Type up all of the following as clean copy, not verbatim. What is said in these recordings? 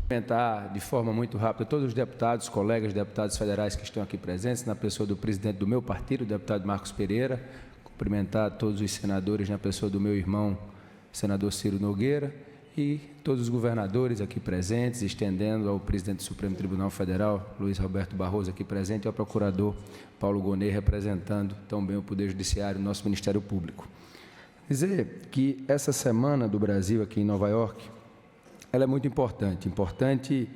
Cumprimentar de forma muito rápida todos os deputados, colegas deputados federais que estão aqui presentes, na pessoa do presidente do meu partido, o deputado Marcos Pereira, cumprimentar todos os senadores na pessoa do meu irmão, senador Ciro Nogueira, e todos os governadores aqui presentes, estendendo ao presidente do Supremo Tribunal Federal, Luiz Roberto Barroso, aqui presente, e ao procurador Paulo Gonet, representando também o Poder Judiciário, nosso Ministério Público. Dizer que essa Semana do Brasil aqui em Nova York, ela é muito importante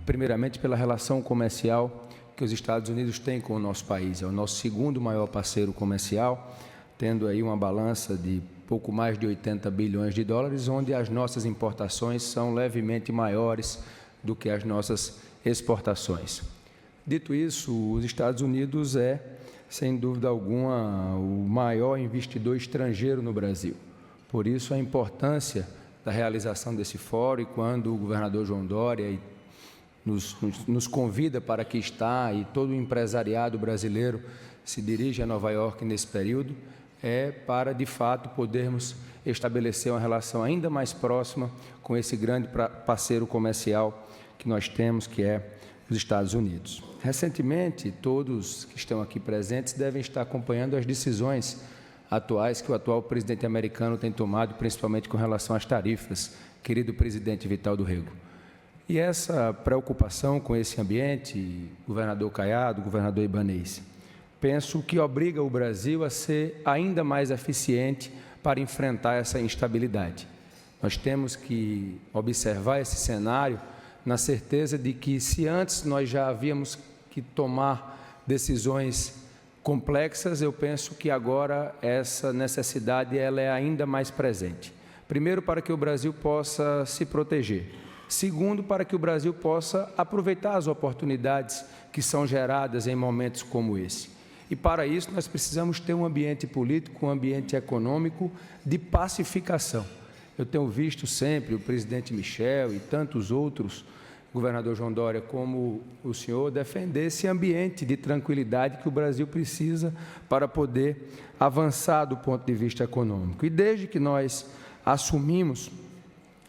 primeiramente pela relação comercial que os Estados Unidos têm com o nosso país. É o nosso segundo maior parceiro comercial, tendo aí uma balança de pouco mais de 80 bilhões de dólares, onde as nossas importações são levemente maiores do que as nossas exportações. Dito isso, os Estados Unidos é, sem dúvida alguma, o maior investidor estrangeiro no Brasil. Por isso, a importância da realização desse fórum, e quando o governador João Dória nos convida para aqui estar, e todo o empresariado brasileiro se dirige a Nova York nesse período, é para, de fato, podermos estabelecer uma relação ainda mais próxima com esse grande parceiro comercial que nós temos, que é os Estados Unidos. Recentemente, todos que estão aqui presentes devem estar acompanhando as decisões atuais que o atual presidente americano tem tomado, principalmente com relação às tarifas, querido presidente Vital do Rego. E essa preocupação com esse ambiente, governador Caiado, governador Ibanez, penso que obriga o Brasil a ser ainda mais eficiente para enfrentar essa instabilidade. Nós temos que observar esse cenário na certeza de que, se antes nós já havíamos que tomar decisões complexas, eu penso que agora essa necessidade ela é ainda mais presente. Primeiro, para que o Brasil possa se proteger. Segundo, para que o Brasil possa aproveitar as oportunidades que são geradas em momentos como esse. E, para isso, nós precisamos ter um ambiente político, um ambiente econômico de pacificação. Eu tenho visto sempre o presidente Michel e tantos outros, governador João Dória, como o senhor, defender esse ambiente de tranquilidade que o Brasil precisa para poder avançar do ponto de vista econômico. E desde que nós assumimos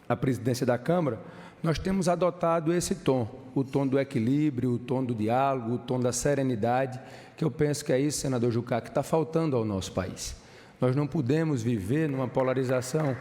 a presidência da Câmara, nós temos adotado esse tom, o tom do equilíbrio, o tom do diálogo, o tom da serenidade, que eu penso que é isso, senador Jucá, que está faltando ao nosso país. Nós não podemos viver numa polarização.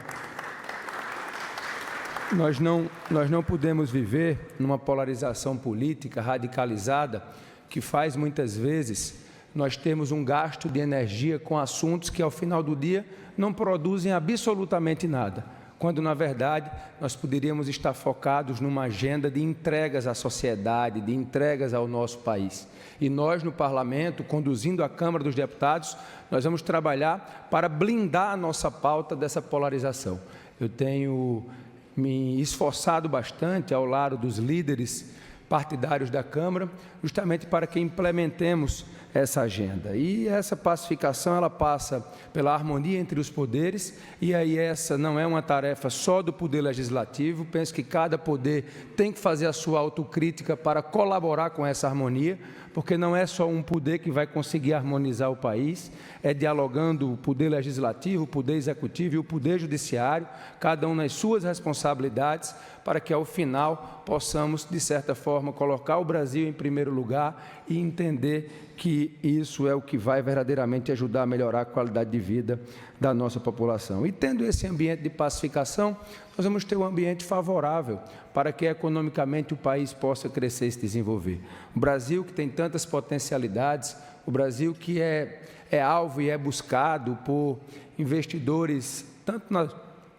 Nós não podemos viver numa polarização política radicalizada que faz, muitas vezes, nós temos um gasto de energia com assuntos que, ao final do dia, não produzem absolutamente nada, quando, na verdade, nós poderíamos estar focados numa agenda de entregas à sociedade, de entregas ao nosso país. E nós, no Parlamento, conduzindo a Câmara dos Deputados, nós vamos trabalhar para blindar a nossa pauta dessa polarização. Eu tenho me esforçado bastante ao lado dos líderes partidários da Câmara, justamente para que implementemos essa agenda. E essa pacificação, ela passa pela harmonia entre os poderes, e aí essa não é uma tarefa só do Poder Legislativo. Penso que cada poder tem que fazer a sua autocrítica para colaborar com essa harmonia, porque não é só um poder que vai conseguir harmonizar o país, é dialogando o Poder Legislativo, o Poder Executivo e o Poder Judiciário, cada um nas suas responsabilidades, para que, ao final, possamos, de certa forma, colocar o Brasil em primeiro lugar e entender que isso é o que vai verdadeiramente ajudar a melhorar a qualidade de vida da nossa população. E, tendo esse ambiente de pacificação, nós vamos ter um ambiente favorável para que, economicamente, o país possa crescer e se desenvolver. O Brasil, que tem tantas potencialidades, o Brasil que é alvo e é buscado por investidores, tanto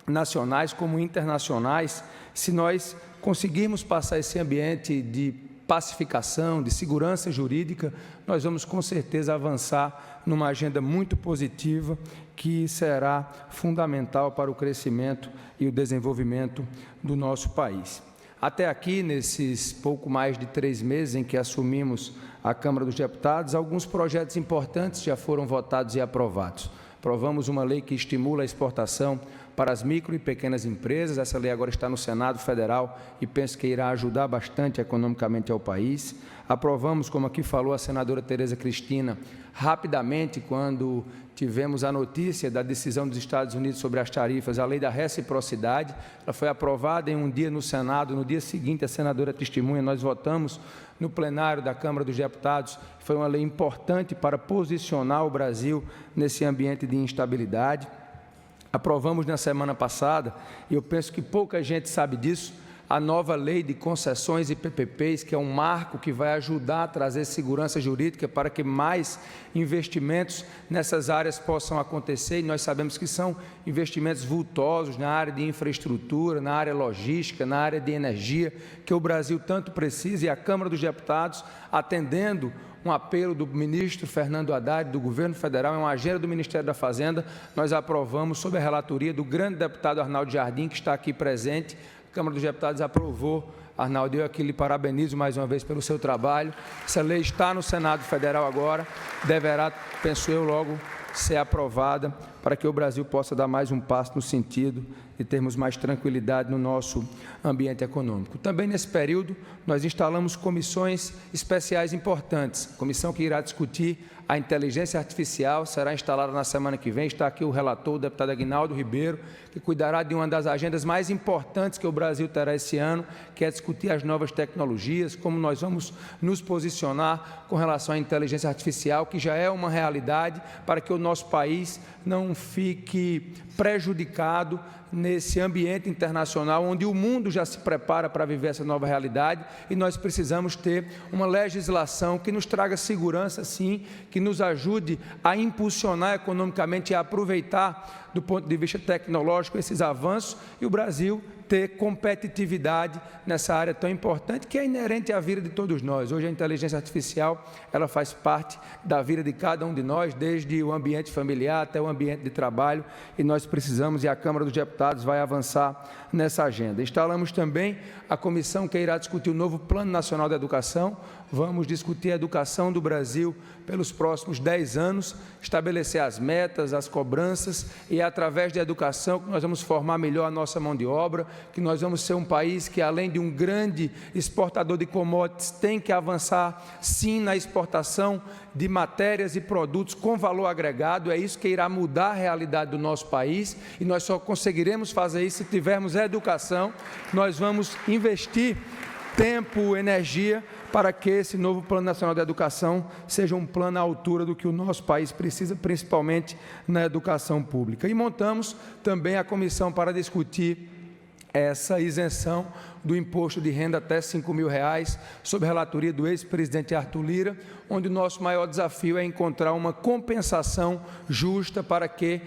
nacionais como internacionais. Se nós conseguirmos passar esse ambiente de pacificação, de segurança jurídica, nós vamos com certeza avançar numa agenda muito positiva que será fundamental para o crescimento e o desenvolvimento do nosso país. Até aqui, nesses pouco mais de 3 meses em que assumimos a Câmara dos Deputados, alguns projetos importantes já foram votados e aprovados. Aprovamos uma lei que estimula a exportação para as micro e pequenas empresas. Essa lei agora está no Senado Federal e penso que irá ajudar bastante economicamente ao país. Aprovamos, como aqui falou a senadora Tereza Cristina, rapidamente, quando tivemos a notícia da decisão dos Estados Unidos sobre as tarifas, a lei da reciprocidade. Ela foi aprovada em um dia no Senado, no dia seguinte a senadora testemunha, nós votamos no plenário da Câmara dos Deputados. Foi uma lei importante para posicionar o Brasil nesse ambiente de instabilidade. Aprovamos na semana passada, e eu penso que pouca gente sabe disso, a nova lei de concessões e PPPs, que é um marco que vai ajudar a trazer segurança jurídica para que mais investimentos nessas áreas possam acontecer. E nós sabemos que são investimentos vultosos na área de infraestrutura, na área logística, na área de energia, que o Brasil tanto precisa, e a Câmara dos Deputados, atendendo um apelo do ministro Fernando Haddad, do governo federal, é uma agenda do Ministério da Fazenda, nós aprovamos sob a relatoria do grande deputado Arnaldo Jardim, que está aqui presente. A Câmara dos Deputados aprovou. Arnaldo, eu aqui lhe parabenizo mais uma vez pelo seu trabalho. Essa lei está no Senado Federal agora, deverá, penso eu, logo ser aprovada para que o Brasil possa dar mais um passo no sentido de termos mais tranquilidade no nosso ambiente econômico. Também nesse período, nós instalamos comissões especiais importantes. Comissão que irá discutir a inteligência artificial, será instalada na semana que vem. Está aqui o relator, o deputado Aguinaldo Ribeiro, que cuidará de uma das agendas mais importantes que o Brasil terá esse ano, que é discutir as novas tecnologias, como nós vamos nos posicionar com relação à inteligência artificial, que já é uma realidade, para que o nosso país não fique prejudicado nesse ambiente internacional, onde o mundo já se prepara para viver essa nova realidade, e nós precisamos ter uma legislação que nos traga segurança, sim, que nos ajude a impulsionar economicamente e a aproveitar, do ponto de vista tecnológico, esses avanços, e o Brasil ter competitividade nessa área tão importante, que é inerente à vida de todos nós. Hoje a inteligência artificial, ela faz parte da vida de cada um de nós, desde o ambiente familiar até o ambiente de trabalho, e nós precisamos, e a Câmara dos Deputados vai avançar nessa agenda. Instalamos também a comissão que irá discutir o novo Plano Nacional da Educação. Vamos discutir a educação do Brasil pelos próximos 10 anos, estabelecer as metas, as cobranças, e é através da educação que nós vamos formar melhor a nossa mão de obra, que nós vamos ser um país que, além de um grande exportador de commodities, tem que avançar, sim, na exportação de matérias e produtos com valor agregado. É isso que irá mudar a realidade do nosso país, e nós só conseguiremos fazer isso se tivermos educação. Nós vamos investir tempo, energia, para que esse novo Plano Nacional da Educação seja um plano à altura do que o nosso país precisa, principalmente na educação pública. E montamos também a comissão para discutir essa isenção do imposto de renda até R$ 5.000, sob a relatoria do ex-presidente Arthur Lira, onde o nosso maior desafio é encontrar uma compensação justa para que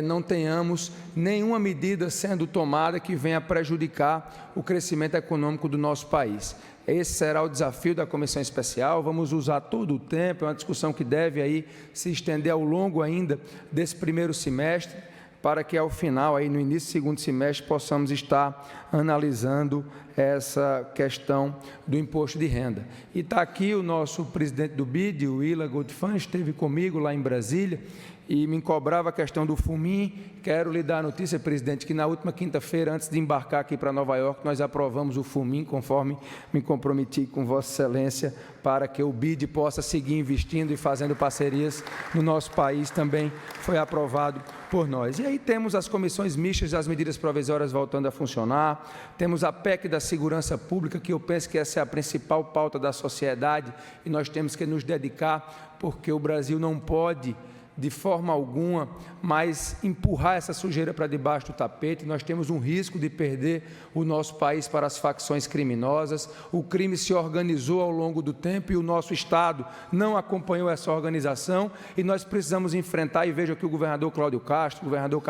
não tenhamos nenhuma medida sendo tomada que venha prejudicar o crescimento econômico do nosso país. Esse será o desafio da comissão especial. Vamos usar todo o tempo, é uma discussão que deve aí se estender ao longo ainda desse primeiro semestre, para que ao final, aí no início do segundo semestre, possamos estar analisando essa questão do imposto de renda. E está aqui o nosso presidente do BID, o Ila Goldfan, esteve comigo lá em Brasília e me cobrava a questão do FUMIN. Quero lhe dar a notícia, presidente, que na última quinta-feira, antes de embarcar aqui para Nova York, nós aprovamos o FUMIN, conforme me comprometi com Vossa Excelência, para que o BID possa seguir investindo e fazendo parcerias no nosso país, também foi aprovado por nós. E aí temos as comissões mistas das medidas provisórias voltando a funcionar, temos a PEC da segurança pública, que eu penso que essa é a principal pauta da sociedade, e nós temos que nos dedicar, porque o Brasil não pode, de forma alguma, mas empurrar essa sujeira para debaixo do tapete. Nós temos um risco de perder o nosso país para as facções criminosas. O crime se organizou ao longo do tempo e o nosso Estado não acompanhou essa organização, e nós precisamos enfrentar. E vejo aqui o governador Cláudio Castro, o governador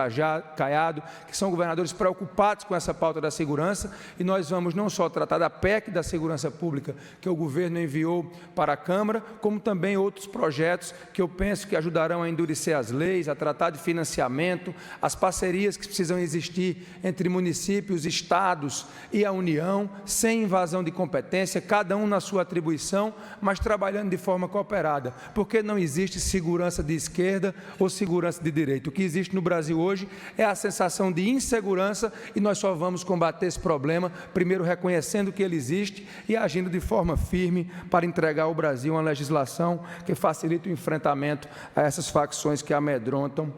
Caiado, que são governadores preocupados com essa pauta da segurança, e nós vamos não só tratar da PEC da segurança pública, que o governo enviou para a Câmara, como também outros projetos que eu penso que ajudarão a endurecer as leis, a tratar de financiamento, as parcerias que precisam existir entre municípios, estados e a União, sem invasão de competência, cada um na sua atribuição, mas trabalhando de forma cooperada, porque não existe segurança de esquerda ou segurança de direita. O que existe no Brasil hoje é a sensação de insegurança e nós só vamos combater esse problema, primeiro reconhecendo que ele existe e agindo de forma firme para entregar ao Brasil uma legislação que facilite o enfrentamento a essas facções que amedrontam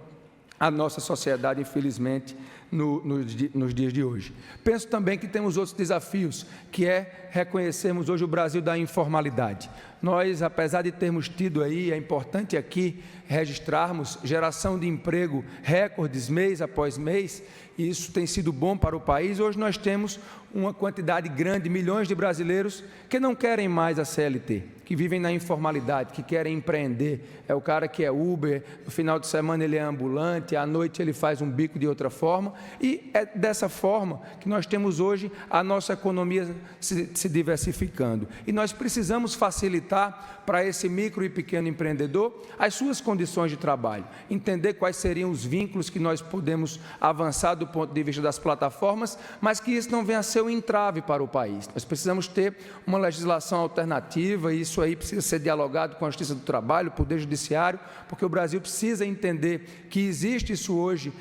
a nossa sociedade, infelizmente, nos dias de hoje. Penso também que temos outros desafios, que é reconhecermos hoje o Brasil da informalidade. Nós, apesar de termos tido aí, é importante aqui registrarmos geração de emprego recordes mês após mês, e isso tem sido bom para o país. Hoje nós temos uma quantidade grande, milhões de brasileiros que não querem mais a CLT, que vivem na informalidade, que querem empreender. É o cara que é Uber, no final de semana ele é ambulante, à noite ele faz um bico de outra forma, e é dessa forma que nós temos hoje a nossa economia se diversificando. E nós precisamos facilitar para esse micro e pequeno empreendedor as suas condições de trabalho, entender quais seriam os vínculos que nós podemos avançar do ponto de vista das plataformas, mas que isso não venha a ser um entrave para o país. Nós precisamos ter uma legislação alternativa, e isso aí precisa ser dialogado com a Justiça do Trabalho, o Poder Judiciário, porque o Brasil precisa entender que existe isso hoje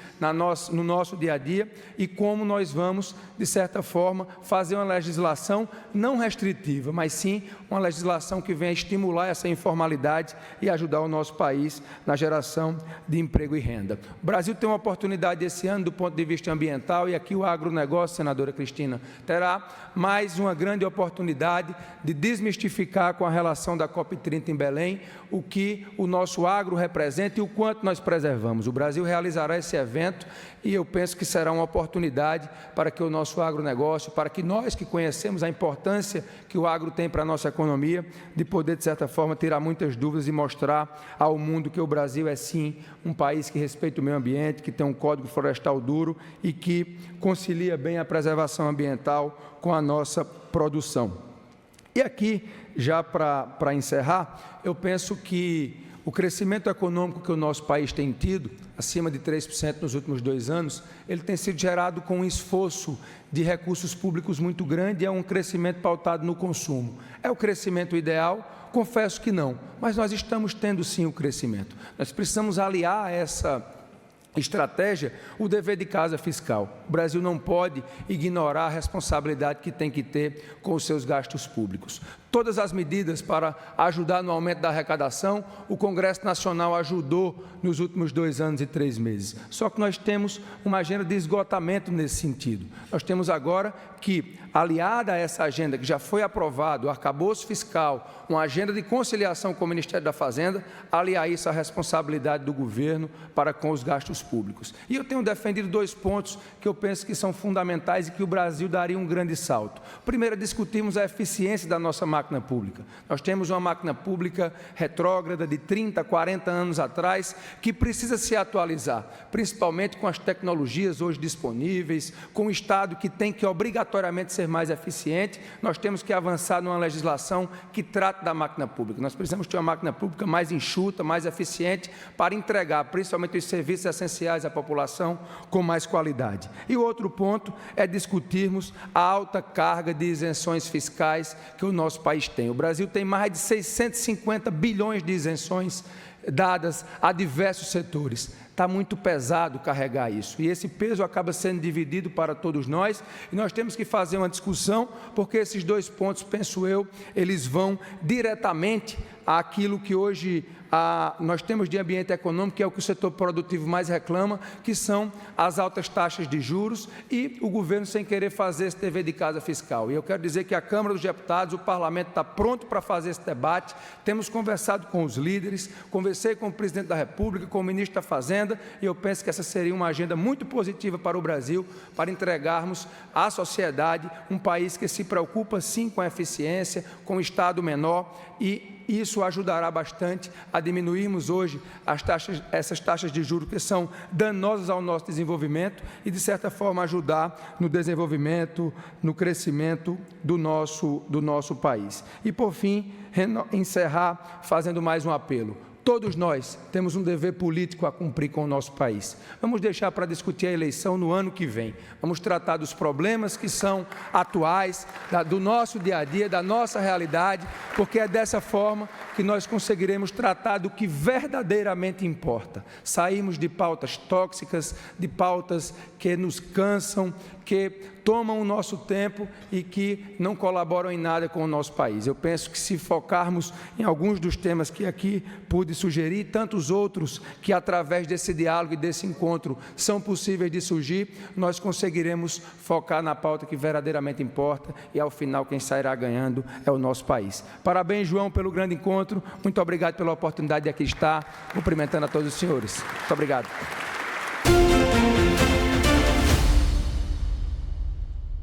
no nosso dia a dia e como nós vamos, de certa forma, fazer uma legislação não restritiva, mas sim uma legislação que venha estimular essa informalidade e ajudar o nosso país na geração de emprego e renda. O Brasil tem uma oportunidade esse ano do ponto de vista ambiental, e aqui o agronegócio, senadora Cristina, terá mais uma grande oportunidade de desmistificar com a relação da COP30 em Belém o que o nosso agro representa e o quanto nós preservamos. O Brasil realizará esse evento e eu penso que será uma oportunidade para que o nosso agronegócio, para que nós que conhecemos a importância que o agro tem para a nossa economia, de poder, de certa forma, tirar muitas dúvidas e mostrar ao mundo que o Brasil é, sim, um país que respeita o meio ambiente, que tem um código florestal duro e que concilia bem a preservação ambiental com a nossa produção. E aqui, já para encerrar, eu penso que o crescimento econômico que o nosso país tem tido, acima de 3% nos últimos 2 anos, ele tem sido gerado com um esforço de recursos públicos muito grande e é um crescimento pautado no consumo. É o crescimento ideal? Confesso que não, mas nós estamos tendo sim o crescimento. Nós precisamos aliar a essa estratégia o dever de casa fiscal. O Brasil não pode ignorar a responsabilidade que tem que ter com os seus gastos públicos. Todas as medidas para ajudar no aumento da arrecadação, o Congresso Nacional ajudou nos últimos 2 anos e 3 meses. Só que nós temos uma agenda de esgotamento nesse sentido. Nós temos agora que, aliada a essa agenda que já foi aprovado, o arcabouço fiscal, uma agenda de conciliação com o Ministério da Fazenda, aliar isso à responsabilidade do governo para com os gastos públicos. E eu tenho defendido 2 pontos que eu penso que são fundamentais e que o Brasil daria um grande salto. Primeiro, é discutirmos a eficiência da nossa máquina pública. Nós temos uma máquina pública retrógrada de 30, 40 anos atrás, que precisa se atualizar, principalmente com as tecnologias hoje disponíveis, com o Estado que tem que obrigatoriamente ser mais eficiente. Nós temos que avançar numa legislação que trate da máquina pública. Nós precisamos ter uma máquina pública mais enxuta, mais eficiente, para entregar, principalmente os serviços essenciais à população, com mais qualidade. E o outro ponto é discutirmos a alta carga de isenções fiscais que o nosso país tem. O Brasil tem mais de 650 bilhões de isenções dadas a diversos setores. Está muito pesado carregar isso, e esse peso acaba sendo dividido para todos nós, e nós temos que fazer uma discussão, porque esses 2 pontos, penso eu, eles vão diretamente àquilo que hoje nós temos de ambiente econômico, que é o que o setor produtivo mais reclama, que são as altas taxas de juros e o governo sem querer fazer esse dever de casa fiscal. E eu quero dizer que a Câmara dos Deputados, o Parlamento está pronto para fazer esse debate. Temos conversado com os líderes, conversei com o Presidente da República, com o Ministro da Fazenda, e eu penso que essa seria uma agenda muito positiva para o Brasil, para entregarmos à sociedade um país que se preocupa sim com a eficiência, com o Estado menor, e isso ajudará bastante a diminuirmos hoje essas taxas de juros que são danosas ao nosso desenvolvimento e, de certa forma, ajudar no desenvolvimento, no crescimento do nosso país. E, por fim, encerrar fazendo mais um apelo. todos nós temos um dever político a cumprir com o nosso país. Vamos deixar para discutir a eleição no ano que vem. Vamos tratar dos problemas que são atuais, do nosso dia a dia, da nossa realidade, porque é dessa forma que nós conseguiremos tratar do que verdadeiramente importa. Saímos de pautas tóxicas, de pautas que nos cansam, que tomam o nosso tempo e que não colaboram em nada com o nosso país. Eu penso que se focarmos em alguns dos temas que aqui pude sugerir, tantos outros que através desse diálogo e desse encontro são possíveis de surgir, nós conseguiremos focar na pauta que verdadeiramente importa e ao final quem sairá ganhando é o nosso país. Parabéns, João, pelo grande encontro. Muito obrigado pela oportunidade de aqui estar, cumprimentando a todos os senhores. Muito obrigado.